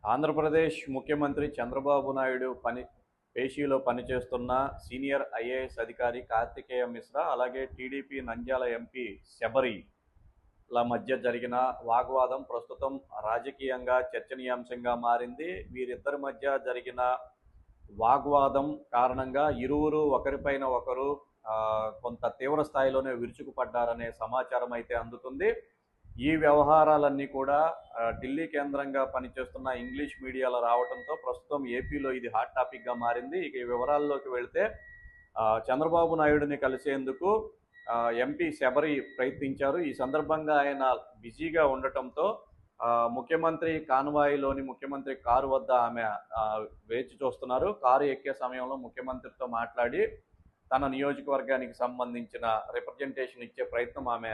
ఆంధ్రప్రదేశ్ ముఖ్యమంత్రి చంద్రబాబు నాయుడు పేషీలో పనిచేస్తున్న senior IAS అధికారి కార్తికేయ మిశ్రా, అలాగే టీడీపీ నంద్యాల ఎంపీ శబరిల మధ్య జరిగిన వాగ్వాదం ప్రస్తుతం రాజకీయంగా చర్చనీయాంశంగా మారింది. వీరిద్దరి మధ్య జరిగిన వాగ్వాదం కారణంగా ఇరువురు ఒకరిపైన ఒకరు కొంత తీవ్ర స్థాయిలోనే విరుచుకుపడ్డారనే సమాచారం అయితే అందుతుంది. ఈ వ్యవహారాలన్నీ కూడా ఢిల్లీ కేంద్రంగా పనిచేస్తున్న ఇంగ్లీష్ మీడియాలో రావడంతో ప్రస్తుతం ఏపీలో ఇది హాట్ టాపిక్గా మారింది. ఇక ఈ వివరాల్లోకి వెళితే చంద్రబాబు నాయుడిని కలిసేందుకు ఎంపీ శబరి ప్రయత్నించారు. ఈ సందర్భంగా ఆయన బిజీగా ఉండటంతో ముఖ్యమంత్రి కాన్వాయ్లోని ముఖ్యమంత్రి కారు వద్ద ఆమె వేచి చూస్తున్నారు. కారు ఎక్కే సమయంలో ముఖ్యమంత్రితో మాట్లాడి తన నియోజకవర్గానికి సంబంధించిన రిప్రజెంటేషన్ ఇచ్చే ప్రయత్నం ఆమె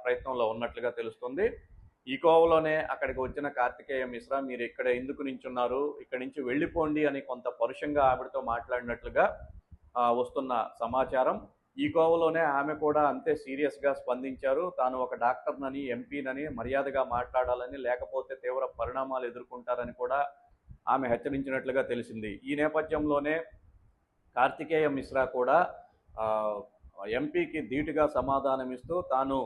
ప్రయత్నంలో ఉన్నట్లుగా తెలుస్తుంది. ఈ కోవలోనే అక్కడికి వచ్చిన కార్తికేయ మిశ్రా, మీరు ఇక్కడ ఎందుకు నించున్నారు, ఇక్కడి నుంచి వెళ్ళిపోండి అని కొంత పరుషంగా ఆవిడతో మాట్లాడినట్లుగా వస్తున్న సమాచారం. ఈ కోవలోనే ఆమె కూడా అంతే సీరియస్గా స్పందించారు. తాను ఒక డాక్టర్నని, ఎంపీనని మర్యాదగా మాట్లాడాలని, లేకపోతే తీవ్ర పరిణామాలు ఎదుర్కొంటారని కూడా ఆమె హెచ్చరించినట్లుగా తెలిసింది. ఈ నేపథ్యంలోనే కార్తికేయ మిశ్రా కూడా ఎంపీకి ధీటుగా సమాధానమిస్తూ తాను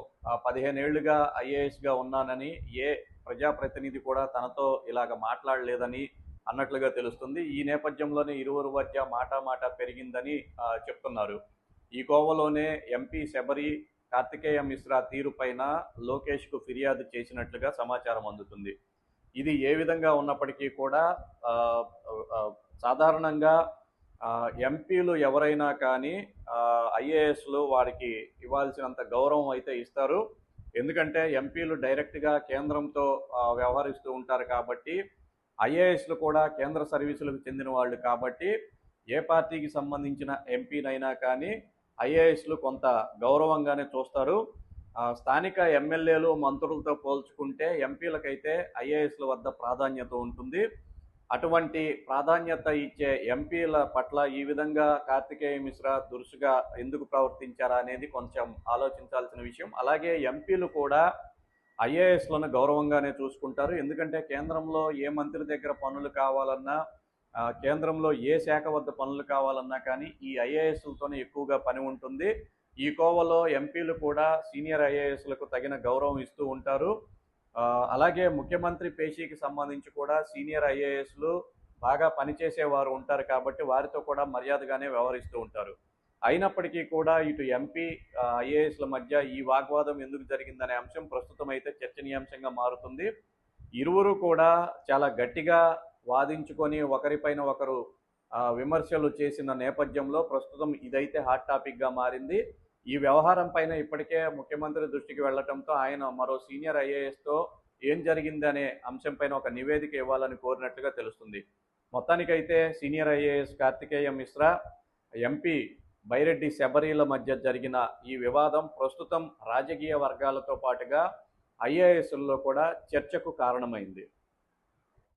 15 ఏళ్లుగా ఐఏఎస్గా ఉన్నానని, ఏ ప్రజాప్రతినిధి కూడా తనతో ఇలాగ మాట్లాడలేదని అన్నట్లుగా తెలుస్తుంది. ఈ నేపథ్యంలోనే ఇరువురు మధ్య మాట పెరిగిందని చెప్తున్నారు. ఈ కోవలోనే ఎంపీ శబరి కార్తికేయ మిశ్రా తీరుపైన లోకేష్కు ఫిర్యాదు చేసినట్లుగా సమాచారం అందుతుంది. ఇది ఏ విధంగా ఉన్నప్పటికీ కూడా సాధారణంగా ఎంపీలు ఎవరైనా కానీ ఐఏఎస్లు వారికి ఇవ్వాల్సినంత గౌరవం అయితే ఇస్తారు. ఎందుకంటే ఎంపీలు డైరెక్ట్గా కేంద్రంతో వ్యవహరిస్తూ ఉంటారు కాబట్టి, ఐఏఎస్లు కూడా కేంద్ర సర్వీసులకు చెందిన వాళ్ళు కాబట్టి, ఏ పార్టీకి సంబంధించిన ఎంపీనైనా కానీ ఐఏఎస్లు కొంత గౌరవంగానే చూస్తారు. స్థానిక ఎమ్మెల్యేలు, మంత్రులతో పోల్చుకుంటే ఎంపీలకైతే ఐఏఎస్ల వద్ద ప్రాధాన్యత ఉంటుంది. అటువంటి ప్రాధాన్యత ఇచ్చే ఎంపీల పట్ల ఈ విధంగా కార్తికేయ మిశ్రా దురుసుగా ఎందుకు ప్రవర్తించారా అనేది కొంచెం ఆలోచించాల్సిన విషయం. అలాగే ఎంపీలు కూడా ఐఏఎస్లను గౌరవంగానే చూసుకుంటారు. ఎందుకంటే కేంద్రంలో ఏ మంత్రి దగ్గర పనులు కావాలన్నా, కేంద్రంలో ఏ శాఖ వద్ద పనులు కావాలన్నా కానీ ఈ ఐఏఎస్లతోనే ఎక్కువగా పని ఉంటుంది. ఈ కోవలో ఎంపీలు కూడా సీనియర్ ఐఏఎస్లకు తగిన గౌరవం ఇస్తూ ఉంటారు. అలాగే ముఖ్యమంత్రి పేషీకి సంబంధించి కూడా సీనియర్ ఐఏఎస్లు బాగా పనిచేసేవారు ఉంటారు కాబట్టి వారితో కూడా మర్యాదగానే వ్యవహరిస్తూ ఉంటారు. అయినప్పటికీ కూడా ఇటు ఎంపీ ఐఏఎస్ల మధ్య ఈ వాగ్వాదం ఎందుకు జరిగిందనే అంశం ప్రస్తుతం అయితే చర్చనీయాంశంగా మారుతుంది. ఇరువురు కూడా చాలా గట్టిగా వాదించుకొని ఒకరిపైన ఒకరు విమర్శలు చేసిన నేపథ్యంలో ప్రస్తుతం ఇదైతే హాట్ టాపిక్గా మారింది. ఈ వ్యవహారం పైన ఇప్పటికే ముఖ్యమంత్రి దృష్టికి వెళ్లటంతో ఆయన మరో సీనియర్ ఐఏఎస్తో ఏం జరిగిందనే అంశంపైన ఒక నివేదిక ఇవ్వాలని కోరినట్లుగా తెలుస్తుంది. మొత్తానికైతే senior IAS Kartikeya Mishra, MP Byreddy శబరిల మధ్య జరిగిన ఈ వివాదం ప్రస్తుతం రాజకీయ వర్గాలతో పాటుగా ఐఏఎస్ల్లో కూడా చర్చకు కారణమైంది.